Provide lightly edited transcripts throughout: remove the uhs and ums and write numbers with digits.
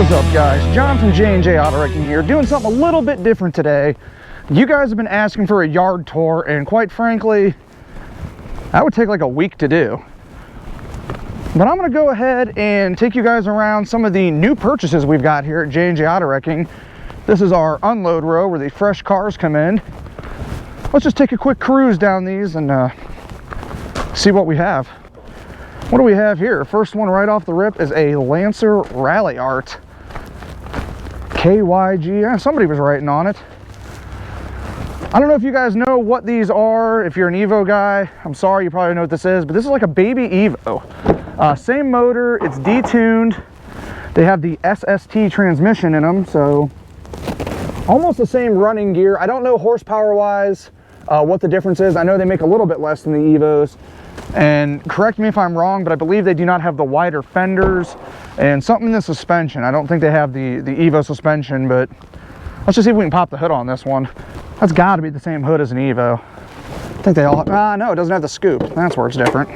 What is up, guys? John from J&J Auto Wrecking here, doing something a little bit different today. You guys have been asking for a yard tour, and quite frankly, that would take like a week to do. But I'm going to go ahead and take you guys around some of the new purchases we've got here at J&J Auto Wrecking. This is our unload row where the fresh cars come in. Let's just take a quick cruise down these and see what we have. What do we have here? First one right off the rip is a Lancer Rally Art. KYG, yeah, somebody was writing on it. I don't know if you guys know what these are. If you're an Evo guy, I'm sorry, you probably know what this is, but this is like a baby Evo. Same motor, it's detuned. They have the SST transmission in them, so almost the same running gear. I don't know horsepower wise what the difference is. I know they make a little bit less than the Evos. And correct me if I'm wrong, but I believe they do not have the wider fenders and something in the suspension. I don't think they have the Evo suspension, but let's just see if we can pop the hood on this one. That's got to be the same hood as an Evo. I think they all, no, it doesn't have the scoop. That's where it's different.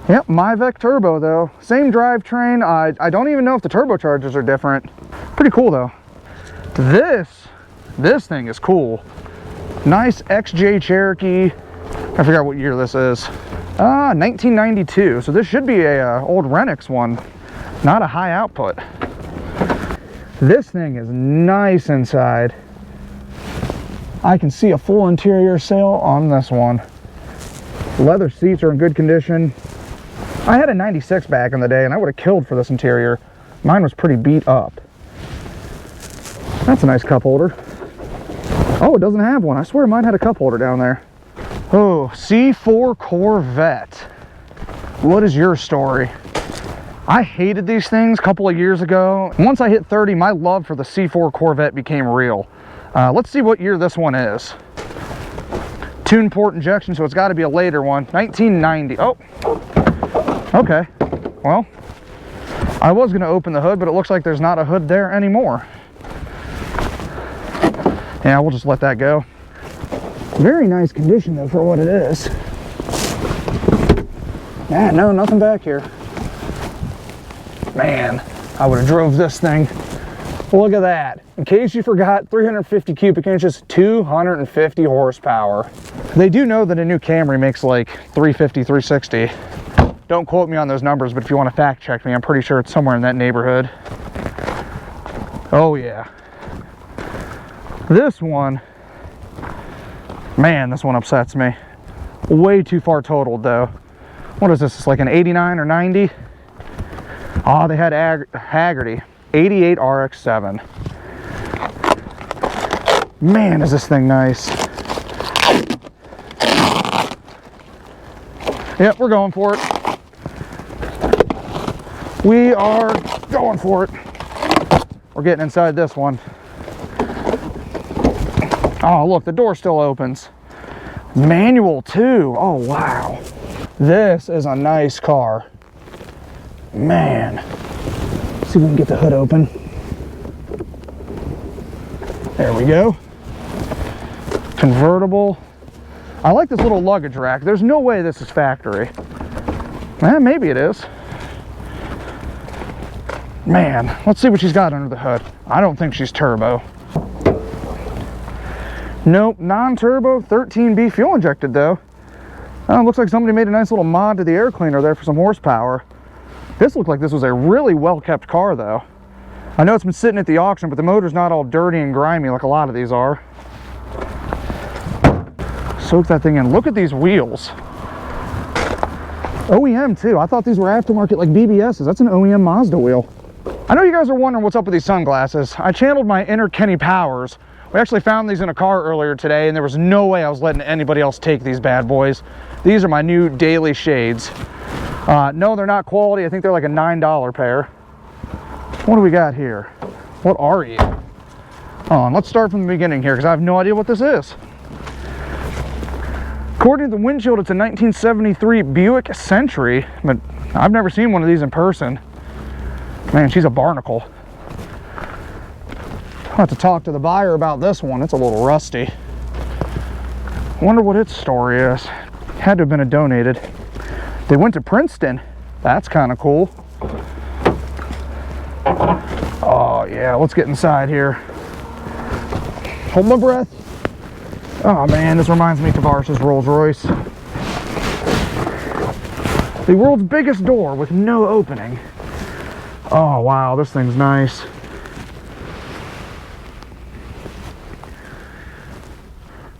Yep, Myvec turbo though. Same drivetrain. I don't even know if the turbochargers are different. Pretty cool though. This thing is cool. Nice XJ Cherokee. I forgot what year this is. 1992. So this should be a old Renix one, not a high output. This thing is nice inside. I can see a full interior sail on this one. Leather seats are in good condition. I had a 96 back in the day and I would have killed for this interior. Mine was pretty beat up. That's a nice cup holder. Oh, it doesn't have one. I swear mine had a cup holder down there. Oh, C4 Corvette. What is your story? I hated these things a couple of years ago. Once I hit 30, my love for the C4 Corvette became real. Let's see what year this one is. Tune port injection, so it's got to be a later one. 1990. Oh, okay. Well, I was going to open the hood, but it looks like there's not a hood there anymore. Yeah, we'll just let that go. Very nice condition though for what it is. Yeah, no, nothing back here. Man, I would have drove this thing. Look at that. In case you forgot, 350 cubic inches, 250 horsepower. They do know that a new Camry makes like 350, 360. Don't quote me on those numbers, but if you want to fact check me, I'm pretty sure it's somewhere in that neighborhood. Oh yeah. This one, man, this one upsets me. Way too far totaled though. What is this? It's like an 89 or 90? Oh, they had Haggerty. 88 RX-7. Man, is this thing nice. Yep, we're going for it. We are going for it. We're getting inside this one. Oh, look, the door still opens. Manual too. Oh, wow. This is a nice car. Man. Let's see if we can get the hood open. There we go. Convertible. I like this little luggage rack. There's no way this is factory. Maybe it is. Man, let's see what she's got under the hood. I don't think she's turbo. Nope, non-turbo, 13B fuel injected though. Looks like somebody made a nice little mod to the air cleaner there for some horsepower. This looked like this was a really well-kept car though. I know it's been sitting at the auction, but the motor's not all dirty and grimy like a lot of these are. Soak that thing in. Look at these wheels. OEM too. I thought these were aftermarket like BBS's. That's an OEM Mazda wheel. I know you guys are wondering what's up with these sunglasses. I channeled my inner Kenny Powers. We actually found these in a car earlier today, and there was no way I was letting anybody else take these bad boys. These are my new daily shades. No, they're not quality. I think they're like a $9 pair. What do we got here? What are you? Hold on, let's start from the beginning here, because I have no idea what this is. According to the windshield, it's a 1973 Buick Century, but I've never seen one of these in person. Man, she's a barnacle. I'll have to talk to the buyer about this one. It's a little rusty. Wonder what its story is. Had to have been a donated. They went to Princeton. That's kind of cool. Oh yeah, let's get inside here. Hold my breath. Oh man, this reminds me of Tavares's Rolls Royce. The world's biggest door with no opening. Oh wow, this thing's nice.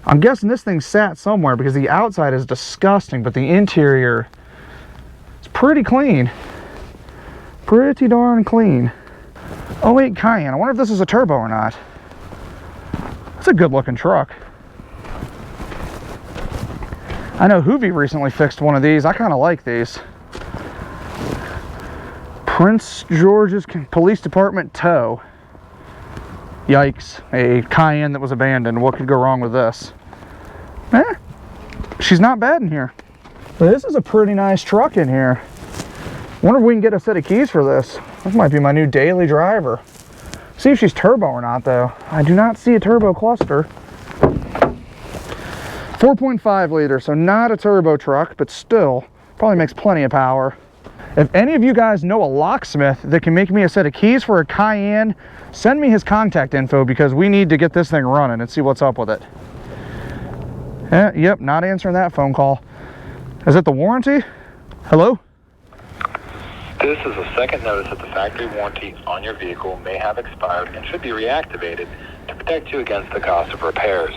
I'm guessing this thing sat somewhere because the outside is disgusting, but the interior is pretty clean. Pretty darn clean. Oh wait, Cayenne. I wonder if this is a turbo or not. It's a good looking truck. I know Hoovy recently fixed one of these. I kind of like these. Prince George's Police Department tow. Yikes, a Cayenne that was abandoned. What could go wrong with this? She's not bad in here. This is a pretty nice truck in here. Wonder if we can get a set of keys for this. This might be my new daily driver. See if she's turbo or not though. I do not see a turbo cluster. 4.5 liter, so not a turbo truck, but still probably makes plenty of power. If any of you guys know a locksmith that can make me a set of keys for a Cayenne, send me his contact info because we need to get this thing running and see what's up with it. Yep, not answering that phone call. Is it the warranty? Hello? This is a second notice that the factory warranty on your vehicle may have expired and should be reactivated to protect you against the cost of repairs.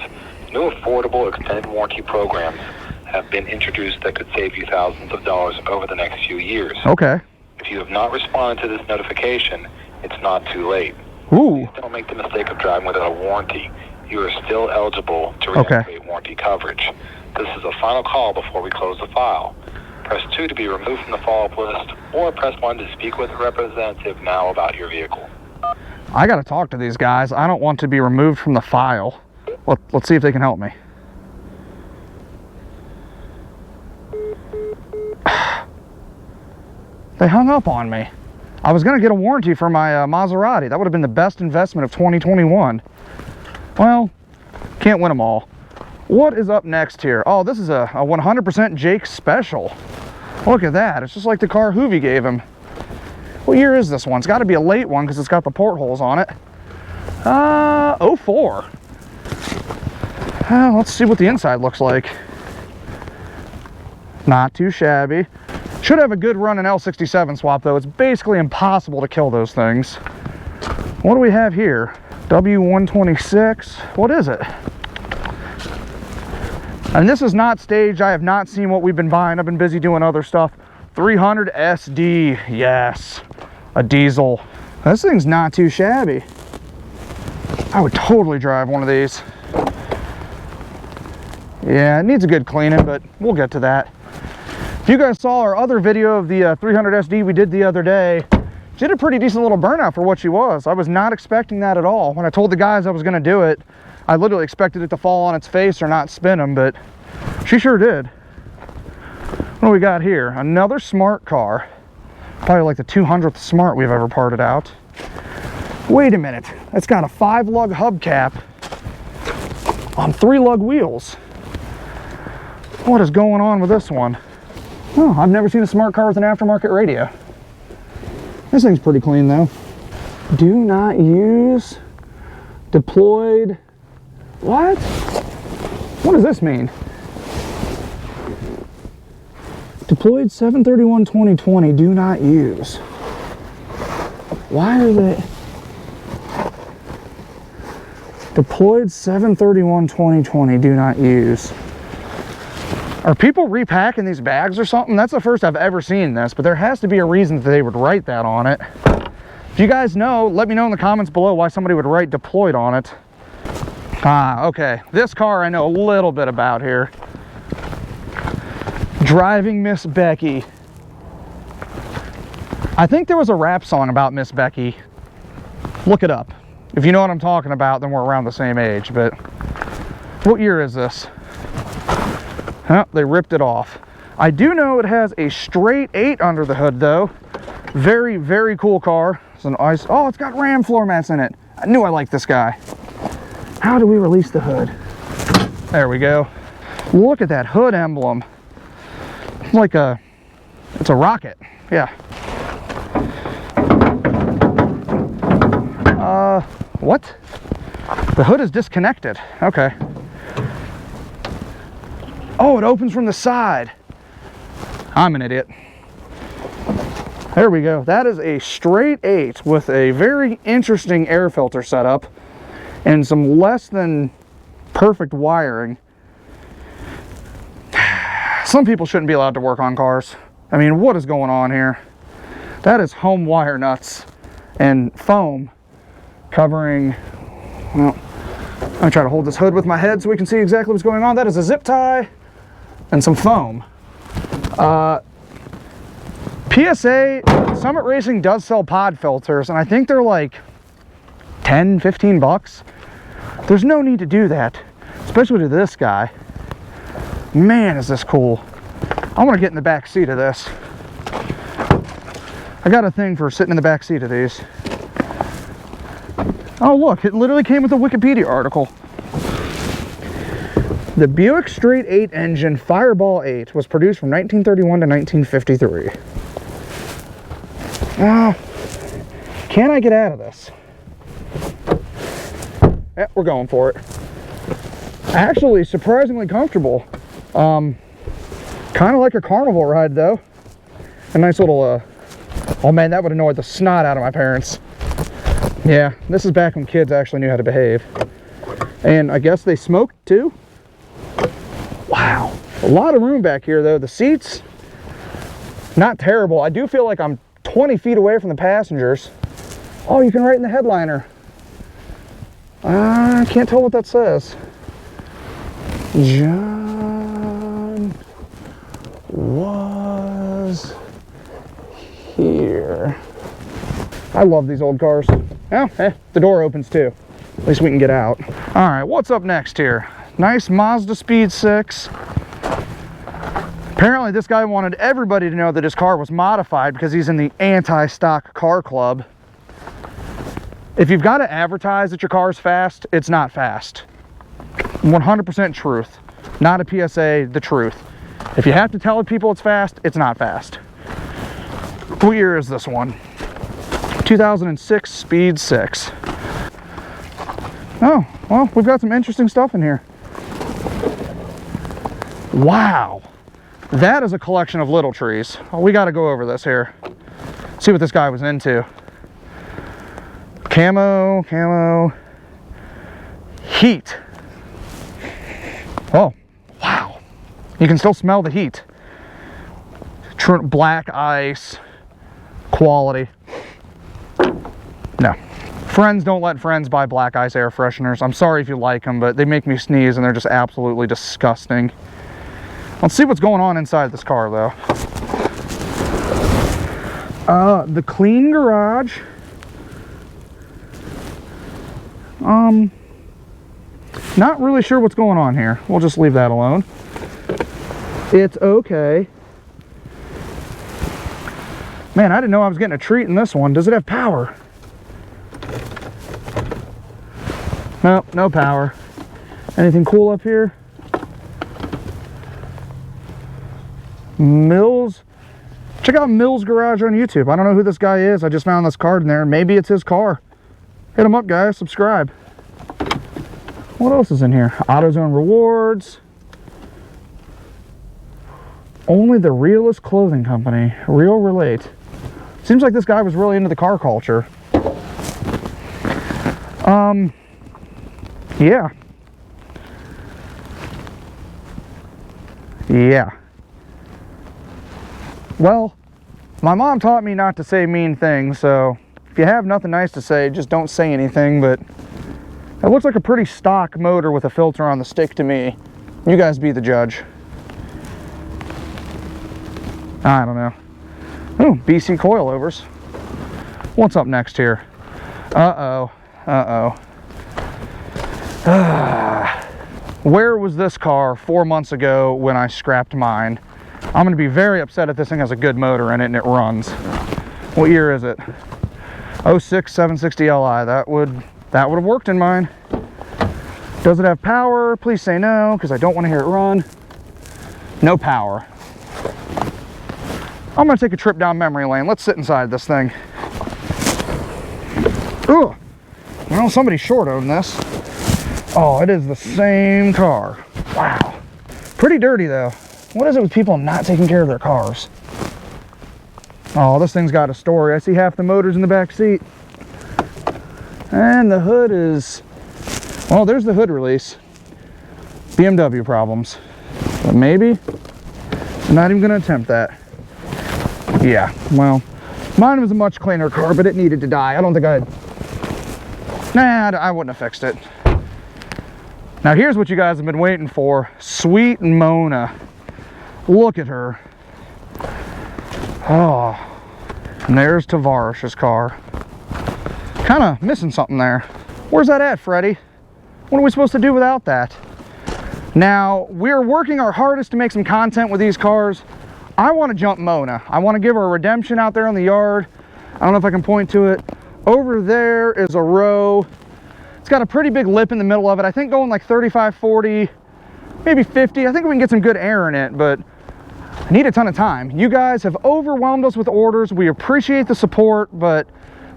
New affordable extended warranty programs have been introduced that could save you thousands of dollars over the next few years. Okay. If you have not responded to this notification, it's not too late. Ooh. Please don't make the mistake of driving without a warranty. You are still eligible to reactivate warranty coverage. This is a final call before we close the file. Press 2 to be removed from the follow-up list, or press 1 to speak with a representative now about your vehicle. I gotta talk to these guys. I don't want to be removed from the file. Let's see if they can help me. They hung up on me. I was gonna get a warranty for my Maserati. That would have been the best investment of 2021. Well, can't win them all. What is up next here? Oh, this is a 100% Jake special. Look at that. It's just like the car Hoovy gave him. What year is this one? It's got to be a late one because it's got the portholes on it. 04. Let's see what the inside looks like. Not too shabby. Should have a good run in L67 swap though. It's basically impossible to kill those things. What do we have here? W126. What is it? And this is not staged. I have not seen what we've been buying. I've been busy doing other stuff. 300 SD. Yes. A diesel. This thing's not too shabby. I would totally drive one of these. Yeah, it needs a good cleaning, but we'll get to that. If you guys saw our other video of the 300 SD we did the other day, she did a pretty decent little burnout for what she was. I was not expecting that at all. When I told the guys I was going to do it, I literally expected it to fall on its face or not spin them, but she sure did. What do we got here? Another smart car. Probably like the 200th smart we've ever parted out. Wait a minute. It's got a 5-lug hubcap on 3-lug wheels. What is going on with this one? Oh, I've never seen a smart car with an aftermarket radio. This thing's pretty clean though. Do not use deployed. What? What does this mean? Deployed 7/31/2020, do not use. Why are they? Deployed 7/31/2020, do not use. Are people repacking these bags or something? That's the first I've ever seen this, but there has to be a reason that they would write that on it. If you guys know, let me know in the comments below why somebody would write deployed on it. Ah, okay. This car I know a little bit about here. Driving Miss Becky. I think there was a rap song about Miss Becky. Look it up. If you know what I'm talking about, then we're around the same age, but what year is this? Oh, they ripped it off. I do know it has a straight 8 under the hood though. Very, very cool car. It's an ice. Oh, it's got Ram floor mats in it. I knew I liked this guy. How do we release the hood? There we go. Look at that hood emblem. It's like it's a rocket. Yeah. What? The hood is disconnected. Okay. Oh, it opens from the side. I'm an idiot. There we go. That is a straight 8 with a very interesting air filter setup and some less than perfect wiring. Some people shouldn't be allowed to work on cars. I mean, what is going on here? That is home wire nuts and foam covering, well, I'm gonna try to hold this hood with my head so we can see exactly what's going on. That is a zip tie and some foam. PSA, Summit Racing does sell pod filters, and I think they're like 10, 15 bucks. There's no need to do that, especially to this guy. Man, is this cool. I want to get in the back seat of this. I got a thing for sitting in the back seat of these. Oh look, it literally came with a Wikipedia article. The Buick straight 8 engine Fireball 8 was produced from 1931 to 1953. Can I get out of this? Yeah, we're going for it. Actually, surprisingly comfortable. Kind of like a carnival ride though. A nice little, oh man, that would annoy the snot out of my parents. Yeah, this is back when kids actually knew how to behave. And I guess they smoked too. Wow, a lot of room back here though. The seats, not terrible. I do feel like I'm 20 feet away from the passengers. Oh, you can write in the headliner. I can't tell what that says. John was here. I love these old cars. Oh, the door opens too. At least we can get out. All right, what's up next here? Nice Mazda Speed 6. Apparently this guy wanted everybody to know that his car was modified because he's in the anti-stock car club. If you've got to advertise that your car's fast, it's not fast. 100% truth. Not a PSA, the truth. If you have to tell people it's fast, it's not fast. What year is this one? 2006 Speed 6. Oh, well, we've got some interesting stuff in here. Wow. That is a collection of little trees. Oh, we got to go over this here. See what this guy was into. Camo. Heat. Oh, wow. You can still smell the heat. Black ice. Quality. No. Friends don't let friends buy black ice air fresheners. I'm sorry if you like them, but they make me sneeze and they're just absolutely disgusting. Let's see what's going on inside this car though. The clean garage. Not really sure what's going on here. We'll just leave that alone. It's okay. Man, I didn't know I was getting a treat in this one. Does it have power? Nope, no power. Anything cool up here? Mills. Check out Mills Garage on YouTube. I don't know who this guy is. I just found this card in there. Maybe it's his car. Hit him up, guys. Subscribe. What else is in here? AutoZone rewards. Only the Realist Clothing Company. Real Relate. Seems like this guy was really into the car culture. Yeah. Yeah. Well, my mom taught me not to say mean things, so if you have nothing nice to say, just don't say anything, but it looks like a pretty stock motor with a filter on the stick to me. You guys be the judge. I don't know. Oh, BC coilovers. What's up next here? Uh-oh. Where was this car 4 months ago when I scrapped mine? I'm going to be very upset if this thing has a good motor in it and it runs. What year is it? 06 760 Li. That would have worked in mine. Does it have power? Please say no, because I don't want to hear it run. No power. I'm going to take a trip down memory lane. Let's sit inside this thing. Ugh. Well, somebody short owned this. Oh, it is the same car. Wow. Pretty dirty though. What is it with people not taking care of their cars? Oh, this thing's got a story. I see half the motors in the back seat. And the hood is, well, there's the hood release. BMW problems. But maybe, I'm not even gonna attempt that. Yeah, well, mine was a much cleaner car, but it needed to die. I don't think I wouldn't have fixed it. Now here's what you guys have been waiting for. Sweet Mona. Look at her. Oh, and there's Tavarish's car. Kind of missing something there. Where's that at, Freddie? What are we supposed to do without that? Now, we're working our hardest to make some content with these cars. I want to jump Mona. I want to give her a redemption out there in the yard. I don't know if I can point to it. Over there is a row. It's got a pretty big lip in the middle of it. I think going like 35, 40, maybe 50. I think we can get some good air in it, but I need a ton of time. You guys have overwhelmed us with orders. We appreciate the support, but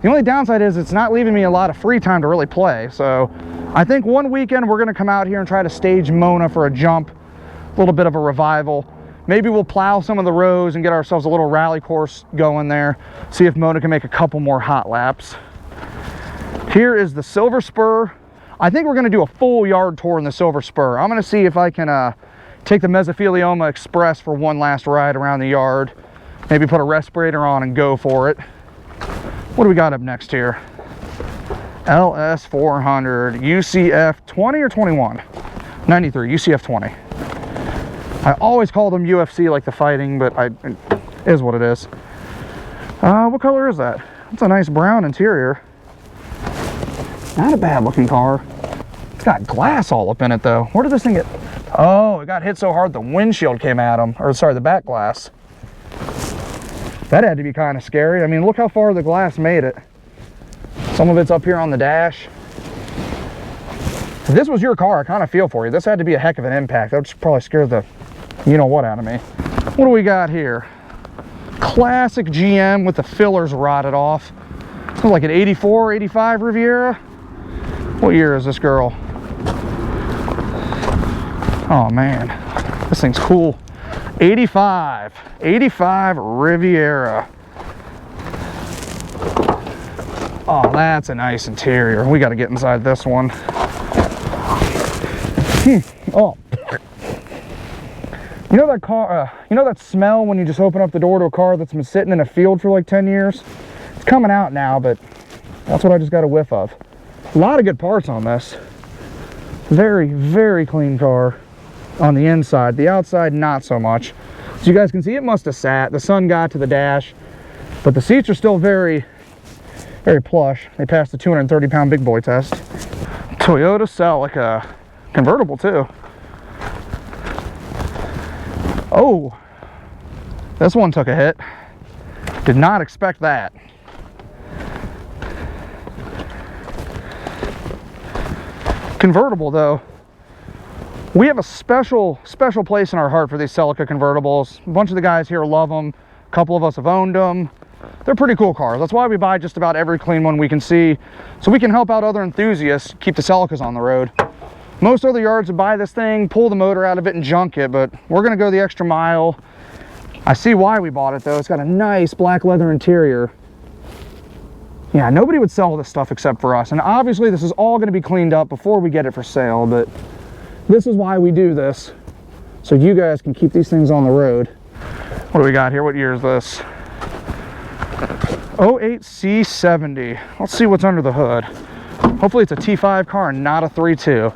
the only downside is it's not leaving me a lot of free time to really play. So I think one weekend we're gonna come out here and try to stage Mona for a jump, a little bit of a revival. Maybe we'll plow some of the rows and get ourselves a little rally course going there. See if Mona can make a couple more hot laps. Here is the Silver Spur. I think we're gonna do a full yard tour in the Silver Spur. I'm gonna see if I can take the Mesothelioma Express for one last ride around the yard. Maybe put a respirator on and go for it. What do we got up next here? LS400 UCF 20 or 21? 93 UCF 20. I always call them UFC like the fighting, but it is what it is. What color is that? It's a nice brown interior. Not a bad looking car. It's got glass all up in it though. Where did this thing get? Oh, it got hit so hard the windshield came at him. Or sorry, the back glass. That had to be kind of scary. I mean, look how far the glass made it. Some of it's up here on the dash. If this was your car, I kind of feel for you. This had to be a heck of an impact. That would probably scare the you-know-what out of me. What do we got here? Classic GM with the fillers rotted off. It's like an 84, 85 Riviera. What year is this girl? Oh, man. This thing's cool. 85 Riviera. Oh, that's a nice interior. We got to get inside this one. Oh, you know that car, you know that smell when you just open up the door to a car that's been sitting in a field for like 10 years? It's coming out now, but that's what I just got a whiff of. A lot of good parts on this. Very, very clean car on the inside. The outside, not so much. As you guys can see, it must have sat. The sun got to the dash, but the seats are still very, very plush. They passed the 230-pound big boy test. Toyota Celica. Convertible too. Oh, this one took a hit. Did not expect that. Convertible though, we have a special place in our heart for these Celica convertibles. A bunch of the guys here love them. A couple of us have owned them. They're pretty cool cars. That's why we buy just about every clean one we can see, so we can help out other enthusiasts keep the Celicas on the road. Most other yards would buy this thing, pull the motor out of it and junk it, but we're gonna go the extra mile. I see why we bought it though. It's got a nice black leather interior. Yeah, nobody would sell this stuff except for us. And obviously this is all gonna be cleaned up before we get it for sale, but this is why we do this. So you guys can keep these things on the road. What do we got here? What year is this? 08 C70. Let's see what's under the hood. Hopefully it's a T5 car and not a 3.2.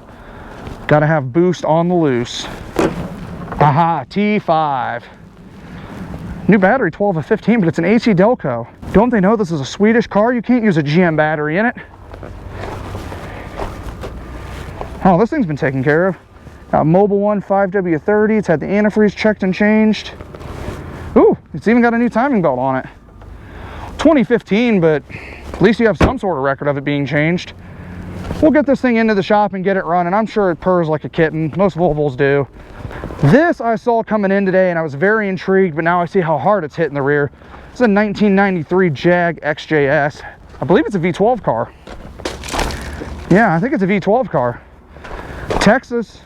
Gotta have boost on the loose. Aha, T5. New battery, 12 of 15, but it's an AC Delco. Don't they know this is a Swedish car? You can't use a GM battery in it. Oh, this thing's been taken care of. Got Mobile One 5W30. It's had the antifreeze checked and changed. Ooh, it's even got a new timing belt on it. 2015, but at least you have some sort of record of it being changed. We'll get this thing into the shop and get it running. I'm sure it purrs like a kitten. Most Volvos do. This I saw coming in today and I was very intrigued, but now I see how hard it's hitting the rear. This is a 1993 Jag XJS. I believe it's a V12 car. Yeah, I think it's a V12 car. Texas,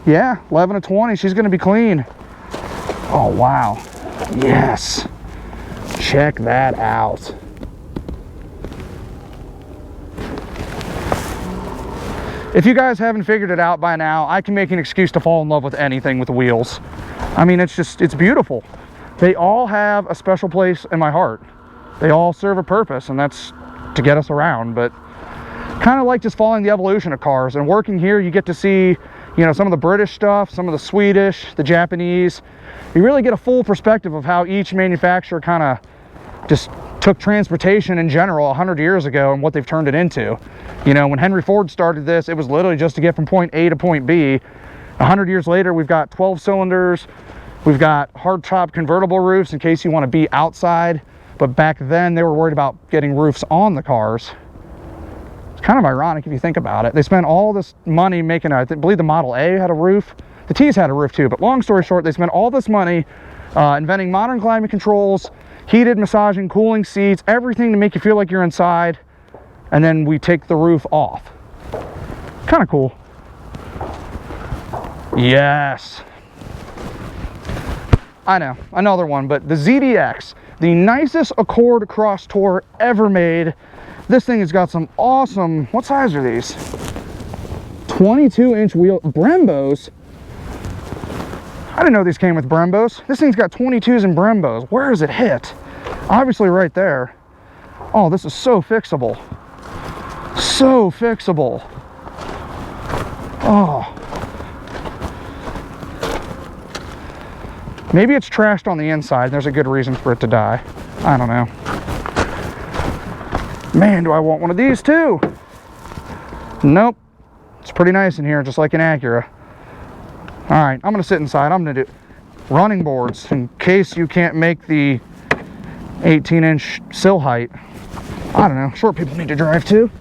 yeah, 11 to 20. She's going to be clean. Oh, wow. Yes. Check that out. If you guys haven't figured it out by now, I can make an excuse to fall in love with anything with wheels. I mean, it's beautiful. They all have a special place in my heart. They all serve a purpose, and that's to get us around. But kind of like just following the evolution of cars. And working here, you get to see, you know, some of the British stuff, some of the Swedish, the Japanese. You really get a full perspective of how each manufacturer kind of just took transportation in general 100 years ago and what they've turned it into. You know, when Henry Ford started this, it was literally just to get from point A to point B. 100 years later, we've got 12 cylinders. We've got hardtop convertible roofs in case you want to be outside. But back then, they were worried about getting roofs on the cars. It's kind of ironic if you think about it. They spent all this money making, I believe the Model A had a roof. The T's had a roof too, but long story short, they spent all this money inventing modern climate controls, heated, massaging, cooling seats, everything to make you feel like you're inside, and then we take the roof off. Kind of cool. Yes. I know, another one, but the ZDX, the nicest Accord Cross Tour ever made. This thing has got some awesome, what size are these? 22-inch wheel, Brembos. I didn't know these came with Brembos. This thing's got 22s and Brembos. Where is it hit? Obviously right there. Oh, this is so fixable. So fixable. Oh. Maybe it's trashed on the inside. There's a good reason for it to die. I don't know. Man, do I want one of these too. Nope. It's pretty nice in here, just like an Acura. All right, I'm gonna sit inside. I'm gonna do running boards in case you can't make the 18-inch sill height. I don't know, short people need to drive too.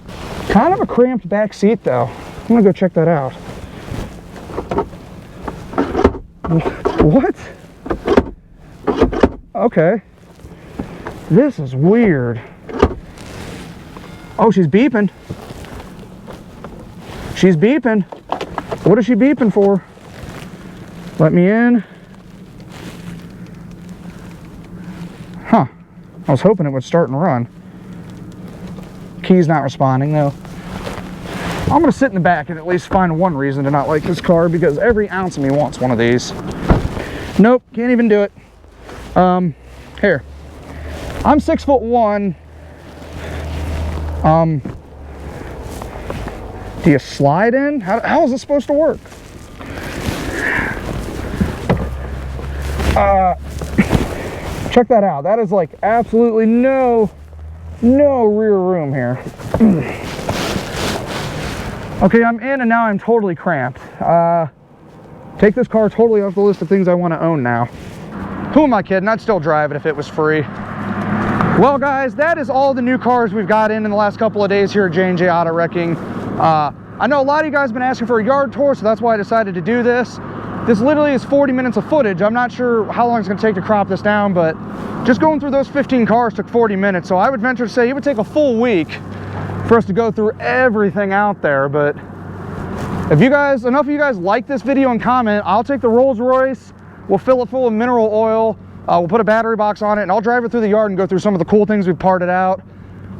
Kind of a cramped back seat though. I'm gonna go check that out. What? Okay. This is weird. Oh, she's beeping. She's beeping. What is she beeping for? Let me in. Huh. I was hoping it would start and run. Key's not responding though. I'm gonna sit in the back and at least find one reason to not like this car, because every ounce of me wants one of these. Nope, can't even do it. Here. I'm 6'1". Do you slide in? How is this supposed to work? Check that out. That is like absolutely no rear room here. Okay, I'm in and now I'm totally cramped. Take this car totally off the list of things I want to own now. Who am I kidding? I'd still drive it if it was free. Well guys, that is all the new cars we've got in the last couple of days here at J&J Auto Wrecking. I know a lot of you guys have been asking for a yard tour, so that's why I decided to do this. This literally is 40 minutes of footage. I'm not sure how long it's going to take to crop this down, but just going through those 15 cars took 40 minutes. So I would venture to say it would take a full week for us to go through everything out there. But if you guys, enough of you guys like this video and comment, I'll take the Rolls Royce, we'll fill it full of mineral oil, we'll put a battery box on it, and I'll drive it through the yard and go through some of the cool things we've parted out.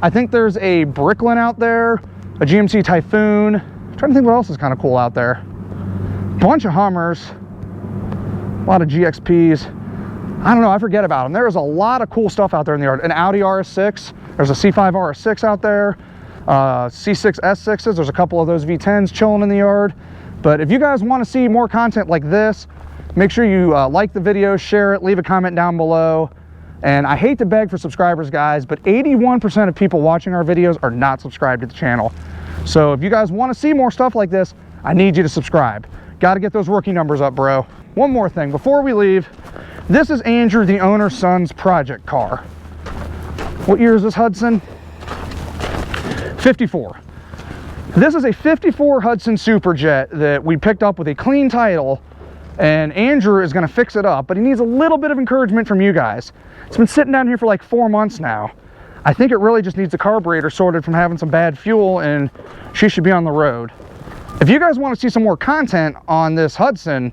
I think there's a Bricklin out there, a GMC Typhoon. I'm trying to think what else is kind of cool out there. Bunch of Hummers, a lot of GXPs. I don't know, I forget about them. There's a lot of cool stuff out there in the yard. An Audi RS6, there's a C5 RS6 out there, C6 S6s, there's a couple of those V10s chilling in the yard. But if you guys want to see more content like this, make sure you like the video, share it, leave a comment down below. And I hate to beg for subscribers, guys, but 81% of people watching our videos are not subscribed to the channel. So if you guys want to see more stuff like this, I need you to subscribe. Got to get those rookie numbers up, bro. One more thing before we leave. This is Andrew, the owner's son's project car. What year is this, Hudson? 54. This is a 54 Hudson Superjet that we picked up with a clean title, and Andrew is going to fix it up, but he needs a little bit of encouragement from you guys. It's been sitting down here for like 4 months now. I think it really just needs the carburetor sorted from having some bad fuel, and she should be on the road. If you guys want to see some more content on this Hudson,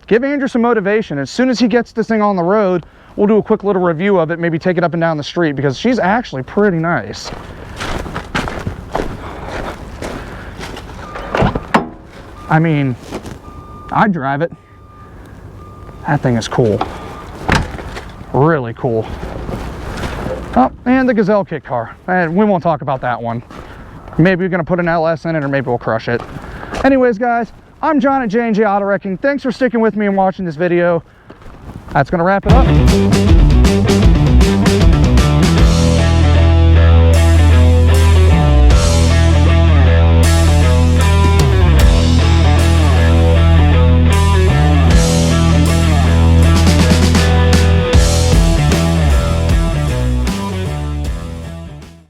give Andrew some motivation. As soon as he gets this thing on the road, we'll do a quick little review of it, maybe take it up and down the street, because she's actually pretty nice. I mean, I'd drive it. That thing is cool. Really cool. Oh, and the Gazelle kit car. And we won't talk about that one. Maybe we're going to put an LS in it, or maybe we'll crush it. Anyways, guys, I'm John at J&J Auto Wrecking. Thanks for sticking with me and watching this video. That's going to wrap it up.